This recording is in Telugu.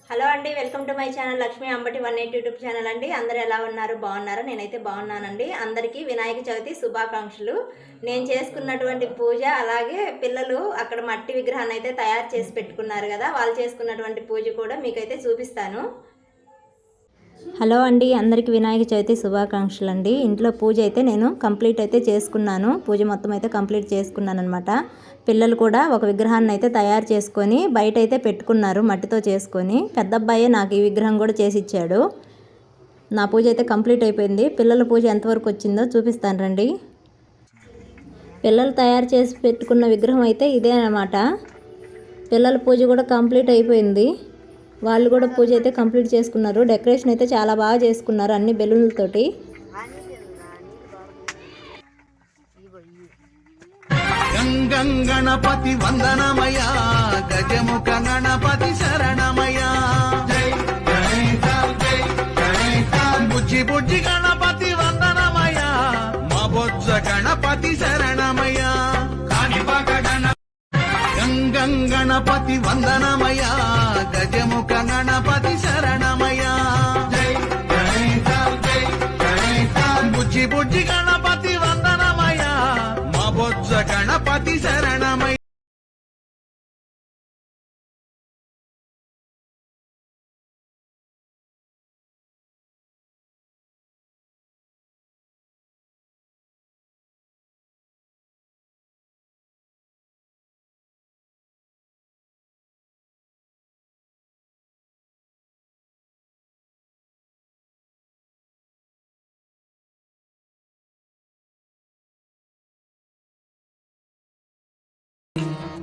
హలో అండి, welcome to my channel Lakshmi Ambati 18 YouTube channel అండి. అందరూ ఎలా ఉన్నారు? బాగున్నారా? నేనైతే బాగున్నానండి. అందరికీ వినాయక చవితి శుభాకాంక్షలు. నేను చేసుకున్నటువంటి పూజ, అలాగే పిల్లలు అక్కడ మట్టి విగ్రహాన్ని అయితే తయారు చేసి పెట్టుకున్నారు కదా, వాళ్ళు చేసుకున్నటువంటి పూజ కూడా మీకైతే చూపిస్తాను. హలో అండి, అందరికీ వినాయక చవితి శుభాకాంక్షలు అండి. ఇంట్లో పూజ అయితే నేను కంప్లీట్ అయితే చేసుకున్నాను. పూజ మొత్తం అయితే కంప్లీట్ చేసుకున్నాను అనమాట. పిల్లలు కూడా ఒక విగ్రహాన్ని అయితే తయారు చేసుకొని బయట అయితే పెట్టుకున్నారు, మట్టితో చేసుకొని. పెద్ద అబ్బాయే నాకు ఈ విగ్రహం కూడా చేసి ఇచ్చాడు. నా పూజ అయితే కంప్లీట్ అయిపోయింది. పిల్లల పూజ ఎంతవరకు వచ్చిందో చూపిస్తాను రండి. పిల్లలు తయారు చేసి పెట్టుకున్న విగ్రహం అయితే ఇదే అనమాట. పిల్లల పూజ కూడా కంప్లీట్ అయిపోయింది. వాళ్ళు కూడా పూజ అయితే కంప్లీట్ చేసుకున్నారు. డెకరేషన్ అయితే చాలా బాగా చేసుకున్నారు, అన్ని బెలూన్లతోటి. గంగణపతి వందనమయ, గజముఖ గణపతి శరణమయ, బుజ్జి బుజ్జి గణపతి వందనమయ, మా బొజ్జ గణపతి శరణమయ, గంగణపతి వందనమయ, గజముఖ గణపతి శరణమయ, బుజ్జి బుజ్జి గణపతి వందనమయ, మా బొజ్జ గణపతి శరణమయ.